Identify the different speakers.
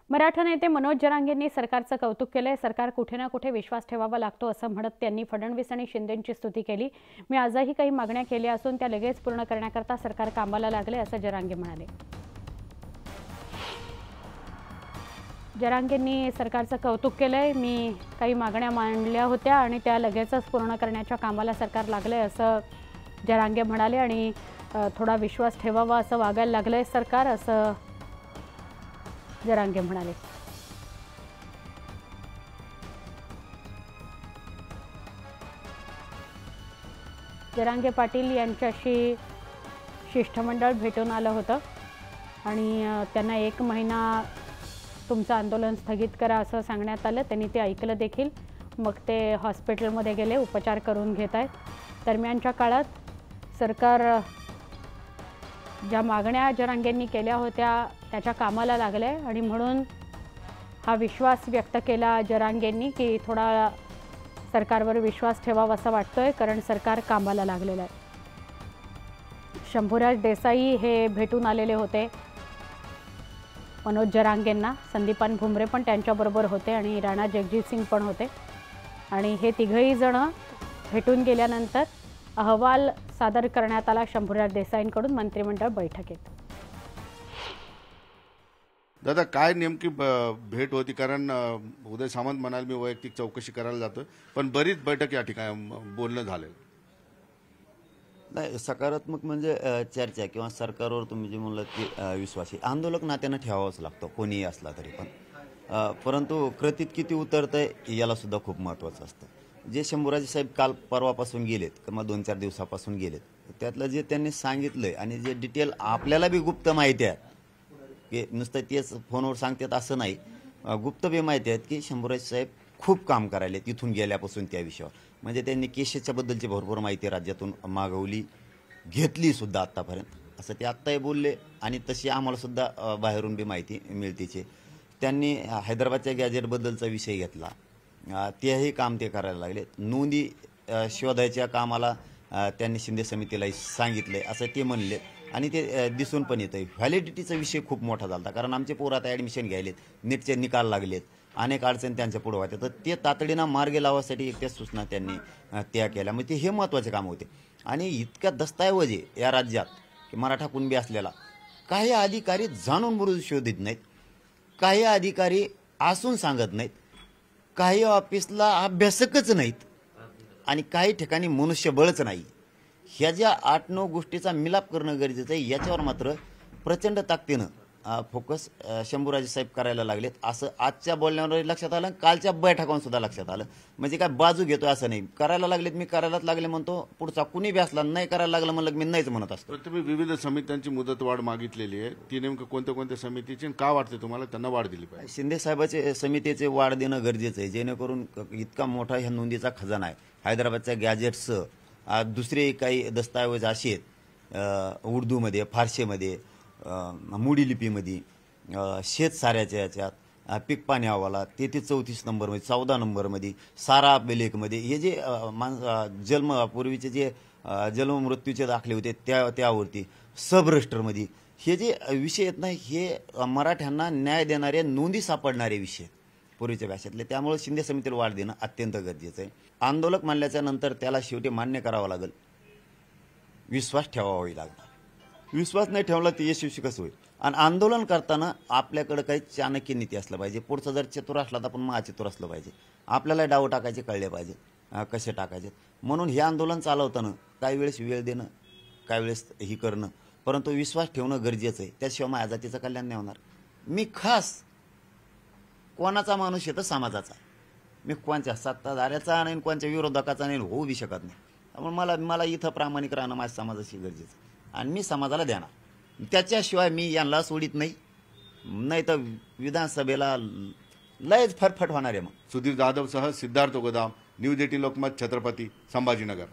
Speaker 1: मराठा नेते मनोज जरांगेंनी सरकारचं कौतुक केलंय। सरकार कुठे ना कुठे विश्वास ठेवावा लागतो असं म्हणत त्यांनी फडणवीस आणि शिंदेंची स्तुती केली। मी आजही काही मागण्या केल्या असून त्या लगेच पूर्ण करण्याकरता सरकार कामाला लागले असं जरांगे म्हणाले। जरांगेंनी सरकारचं कौतुक केलंय। मी काही मागण्या मांडल्या होत्या आणि त्या लगेचच पूर्ण करण्याच्या कामाला सरकार लागले असं जरांगे म्हणाले आणि थोडा विश्वास ठेवावा असं वागायला लागलंय सरकार असं जरांगे म्हणाले। जरांगे पाटील यांच्याशी शिष्टमंडळ भेटून आलं होतं आणि त्यांना 1 महिना तुमचं आंदोलन स्थगित करा असं सांगण्यात आलं। त्यांनी ते ऐकलं देखील। मग ते हॉस्पिटलमध्ये गेले, उपचार करून घेत आहेत। दरम्यानच्या काळात सरकार ज्या मागण्या जरांगेंनी केल्या होत्या त्याच्या कामाला लागले आणि म्हणून हा विश्वास व्यक्त केला जरांगेंनी की थोडा सरकारवर विश्वास ठेवावा असं वाटतोय, कारण सरकार कामाला लागलेलं आहे। शंभूराज देसाई हे भेटून आलेले होते मनोज जरांगेंना। संदीपान भुमरे पण त्यांच्याबरोबर होते आणि राणा जगजीत सिंग पण होते आणि हे तिघही जण भेटून गेल्यानंतर अहवाल सादर करण्यात आला शंभूराज देसाईंकडून मंत्रिमंडळ बैठकीत।
Speaker 2: दादा, काय नेमकी भेट होती? कारण उदय सामंत म्हणाल मी वैयक्तिक चौकशी करायला जातोय, पण बरीच बैठक या ठिकाणी बोलणं झालं
Speaker 3: नाही। सकारात्मक म्हणजे चर्चा किंवा सरकारवर तुम्ही जे म्हणलं की विश्वास आंदोलक नात्यानं ठेवावाच लागतो कोणीही असला तरी पण, परंतु कृतीत किती उतरतंय याला सुद्धा खूप महत्त्वाचं असतं। जे शंभूराजे साहेब काल परवापासून गेलेत किंवा 2-4 दिवसापासून गेलेत, त्यातलं जे त्यांनी सांगितलंय आणि जे डिटेल आपल्याला बी गुप्त माहिती आहे की नुसतं तेच फोनवर सांगतात असं नाही, गुप्त बी माहिती आहेत की शंभूराजे साहेब खूप काम करायले तिथून गेल्यापासून त्या विषयावर। म्हणजे त्यांनी केसेसच्या बद्दलची भरपूर माहिती राज्यातून मागवली, घेतली सुद्धा आत्तापर्यंत, असं ते आत्ताही बोलले आणि तशी आम्हाला सुद्धा बाहेरून बी माहिती मिळतीचे। त्यांनी हैदराबादच्या गॅजेटबद्दलचा विषय घेतला, तेही काम ते करायला लागले। नोंदी शोधायच्या कामाला त्यांनी शिंदे समितीला सांगितले असं ते म्हणले आणि ते दिसून पण येतं। व्हॅलिडिटीचा विषय खूप मोठा झाला, कारण आमचे पोरं आता ॲडमिशन घ्यायलेत, नीटचे निकाल लागलेत, अनेक अडचणी त्यांच्या पुढे होत्या, तर ते तातडीनं मार्गे लावासाठी एकट्या सूचना त्यांनी त्या केल्या। मग ते हे महत्त्वाचे काम होते आणि इतक्या दस्तऐवज या राज्यात की मराठा कुणबी असलेला काही अधिकारी जाणून बुजून शोधित नाहीत, काही अधिकारी असून सांगत नाहीत, काही ऑफिसला अभ्यासकच नाहीत आणि काही ठिकाणी मनुष्यबळच नाही। ह्या ज्या 8-9 गोष्टीचा मिलाप करणं गरजेचं आहे। याच्यावर मात्र प्रचंड ताकदीनं फोकस शंभूराजे साहेब करायला लागलेत असं आजच्या बोलण्यावर लक्षात आलं, कालच्या बैठकांवर सुद्धा लक्षात आलं। म्हणजे काय बाजू घेतोय असं नाही, करायला लागलेत, मी करायलाच लागले म्हणतो, पुढचा कुणी बी असला नाही करायला लागलं म्हणलं मी नाहीच म्हणत असतो।
Speaker 2: तुम्ही विविध समित्यांची मुदतवाढ मागितलेली आहे, ती नेमकं कोणत्या समितीची का वाटते तुम्हाला त्यांना वाढ दिली पाहिजे?
Speaker 3: शिंदे साहेबाचे समितीचे वाढ देणं गरजेचं आहे, जेणेकरून इतका मोठा ह्या नोंदीचा खजाना आहे। हैदराबादच्या गॅजेट्सचं दुसरे काही दस्तऐवज असे आहेत उर्दूमध्ये, फारसीमध्ये, मोडी लिपीमध्ये, शेतसाऱ्याच्या याच्यात, पीक पाणी अहवालात 33-34 नंबरमध्ये, 14 नंबरमध्ये, सारा अभिलेखमध्ये, हे जे पूर्वीचे जे जन्म मृत्यूचे दाखले होते त्यावरती, सब रजिस्टरमध्ये हे जे विषय आहेत ना, हे मराठ्यांना न्याय देणारे, नोंदी सापडणारे विषय पूर्वीच्या भाषेतले। त्यामुळे शिंदे समितीला वाढ देणं अत्यंत गरजेचं आहे। आंदोलक मानल्याच्या नंतर त्याला शेवटी मान्य करावं लागेल, विश्वास ठेवावा लागणार। विश्वास नाही ठेवला तर यशस्वी कसं होईल? आणि आंदोलन करताना आपल्याकडे काही चाणक्य नीती असलं पाहिजे। पुढचा जर चतुर असला तर आपण महाचतुर असलं पाहिजे, आपल्याला डाव टाकायचे कळले पाहिजे, कसे टाकायचे। म्हणून हे आंदोलन चालवताना काही वेळेस वेळ देणं, काही वेळेस ही करणं, परंतु विश्वास ठेवणं गरजेचं आहे। त्याशिवाय माझ्या जातीचं कल्याण नाही होणार। मी खास कोणाचा माणूस आहे तर समाजाचा, मी कोणत्या सत्ताधाऱ्याचा नाही, कोणत्या विरोधकाचा नाही, होऊ बी शकत नाही। त्यामुळे मला इथं प्रामाणिक राहणं माझ्या समाजाशी गरजेचं आणि मी समाजाला देणार, त्याच्याशिवाय मी यांना सोडित नाही तर विधानसभेला लयच फटफट होणार आहे। मग
Speaker 2: सुधीर जाधव सह सिद्धार्थ गोदाम, न्यूज 18 लोकमत, छत्रपती संभाजीनगर।